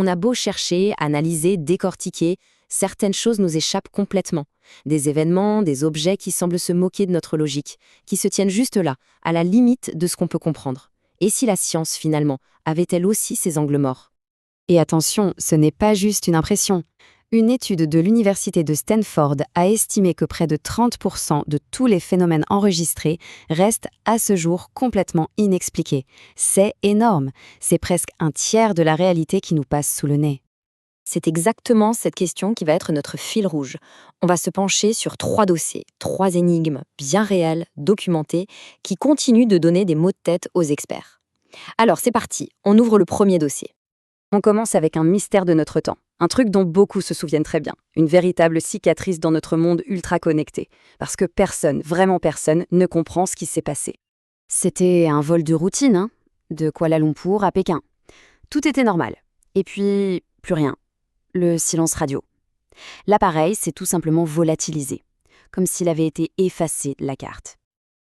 On a beau chercher, analyser, décortiquer, certaines choses nous échappent complètement. Des événements, des objets qui semblent se moquer de notre logique, qui se tiennent juste là, à la limite de ce qu'on peut comprendre. Et si la science, finalement, avait-elle aussi ses angles morts? Et attention, ce n'est pas juste une impression. Une étude de l'Université de Stanford a estimé que près de 30% de tous les phénomènes enregistrés restent à ce jour complètement inexpliqués. C'est énorme, c'est presque un tiers de la réalité qui nous passe sous le nez. C'est exactement cette question qui va être notre fil rouge. On va se pencher sur 3 dossiers, 3 énigmes bien réelles, documentées, qui continuent de donner des mots de tête aux experts. Alors c'est parti, on ouvre le premier dossier. On commence avec un mystère de notre temps, un truc dont beaucoup se souviennent très bien, une véritable cicatrice dans notre monde ultra connecté, parce que personne, vraiment personne, ne comprend ce qui s'est passé. C'était un vol de routine, de Kuala Lumpur à Pékin. Tout était normal. Et puis, plus rien. Le silence radio. L'appareil s'est tout simplement volatilisé, comme s'il avait été effacé de la carte.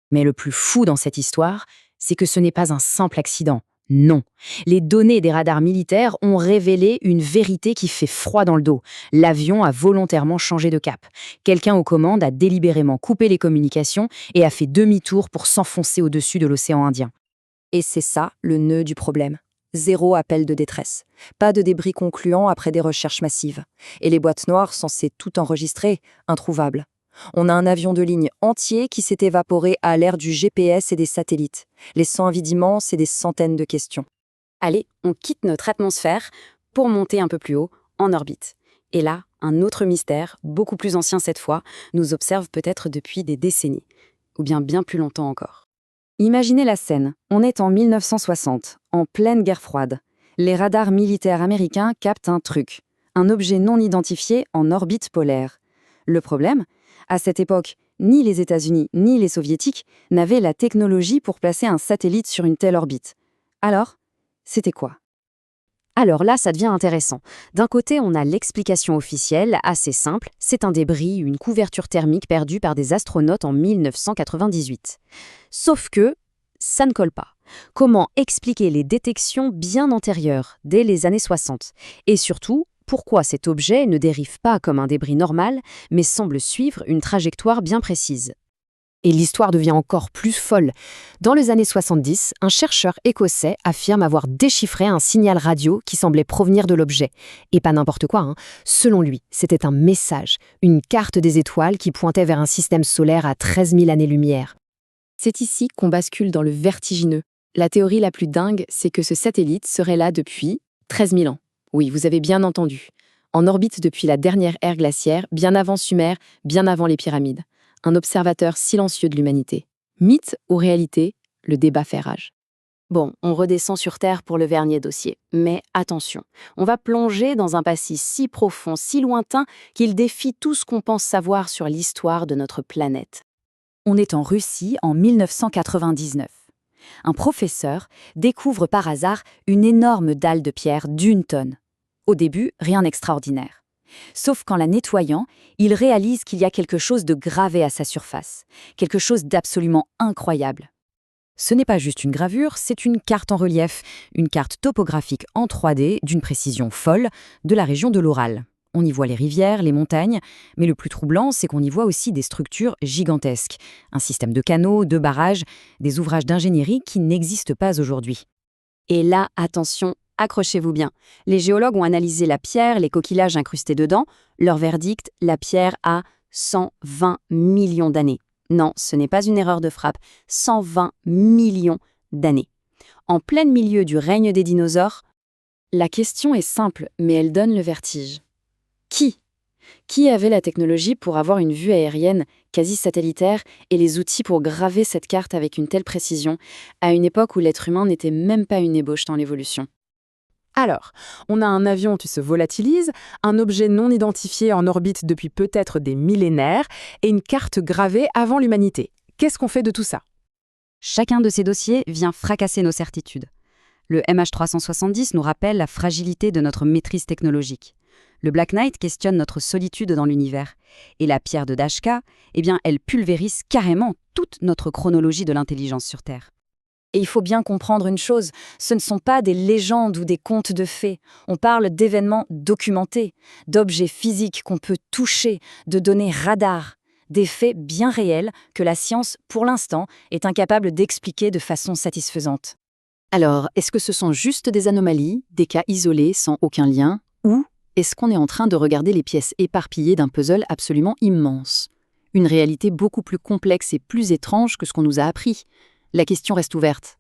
Mais le plus fou dans cette histoire, c'est que ce n'est pas un simple accident. Non. Les données des radars militaires ont révélé une vérité qui fait froid dans le dos. L'avion a volontairement changé de cap. Quelqu'un aux commandes a délibérément coupé les communications et a fait demi-tour pour s'enfoncer au-dessus de l'océan Indien. Et c'est ça le nœud du problème. 0 appel de détresse. Pas de débris concluants après des recherches massives. Et les boîtes noires censées tout enregistrer, introuvables. On a un avion de ligne entier qui s'est évaporé à l'ère du GPS et des satellites, laissant un vide immense et des centaines de questions. Allez, on quitte notre atmosphère pour monter un peu plus haut, en orbite. Et là, un autre mystère, beaucoup plus ancien cette fois, nous observe peut-être depuis des décennies, ou bien plus longtemps encore. Imaginez la scène, on est en 1960, en pleine guerre froide. Les radars militaires américains captent un truc, un objet non identifié en orbite polaire. Le problème, à cette époque, ni les États-Unis ni les Soviétiques n'avaient la technologie pour placer un satellite sur une telle orbite. Alors, c'était quoi? Alors là, ça devient intéressant. D'un côté, on a l'explication officielle, assez simple, c'est un débris, une couverture thermique perdue par des astronautes en 1998. Sauf que, ça ne colle pas. Comment expliquer les détections bien antérieures, dès les années 60? Et surtout, pourquoi cet objet ne dérive pas comme un débris normal, mais semble suivre une trajectoire bien précise? Et l'histoire devient encore plus folle. Dans les années 70, un chercheur écossais affirme avoir déchiffré un signal radio qui semblait provenir de l'objet. Et pas n'importe quoi, Selon lui, c'était un message, une carte des étoiles qui pointait vers un système solaire à 13 000 années-lumière. C'est ici qu'on bascule dans le vertigineux. La théorie la plus dingue, c'est que ce satellite serait là depuis 13 000 ans. Oui, vous avez bien entendu. En orbite depuis la dernière ère glaciaire, bien avant Sumer, bien avant les pyramides. Un observateur silencieux de l'humanité. Mythe ou réalité, le débat fait rage. Bon, on redescend sur Terre pour le dernier dossier. Mais attention, on va plonger dans un passé si profond, si lointain, qu'il défie tout ce qu'on pense savoir sur l'histoire de notre planète. On est en Russie en 1999. Un professeur découvre par hasard une énorme dalle de pierre d'1 tonne. Au début, rien d'extraordinaire. Sauf qu'en la nettoyant, il réalise qu'il y a quelque chose de gravé à sa surface, quelque chose d'absolument incroyable. Ce n'est pas juste une gravure, c'est une carte en relief, une carte topographique en 3D d'une précision folle de la région de l'Oural. On y voit les rivières, les montagnes, mais le plus troublant, c'est qu'on y voit aussi des structures gigantesques, un système de canaux, de barrages, des ouvrages d'ingénierie qui n'existent pas aujourd'hui. Et là, attention, accrochez-vous bien. Les géologues ont analysé la pierre, les coquillages incrustés dedans. Leur verdict, la pierre a 120 millions d'années. Non, ce n'est pas une erreur de frappe. 120 millions d'années. En plein milieu du règne des dinosaures, la question est simple, mais elle donne le vertige. Qui avait la technologie pour avoir une vue aérienne quasi satellitaire et les outils pour graver cette carte avec une telle précision, à une époque où l'être humain n'était même pas une ébauche dans l'évolution? Alors, on a un avion qui se volatilise, un objet non identifié en orbite depuis peut-être des millénaires et une carte gravée avant l'humanité. Qu'est-ce qu'on fait de tout ça? Chacun de ces dossiers vient fracasser nos certitudes. Le MH370 nous rappelle la fragilité de notre maîtrise technologique. Le Black Knight questionne notre solitude dans l'univers. Et la pierre de Dashka, elle pulvérise carrément toute notre chronologie de l'intelligence sur Terre. Et il faut bien comprendre une chose, ce ne sont pas des légendes ou des contes de fées. On parle d'événements documentés, d'objets physiques qu'on peut toucher, de données radar, des faits bien réels que la science, pour l'instant, est incapable d'expliquer de façon satisfaisante. Alors, est-ce que ce sont juste des anomalies, des cas isolés sans aucun lien, ou est-ce qu'on est en train de regarder les pièces éparpillées d'un puzzle absolument immense? Une réalité beaucoup plus complexe et plus étrange que ce qu'on nous a appris. La question reste ouverte.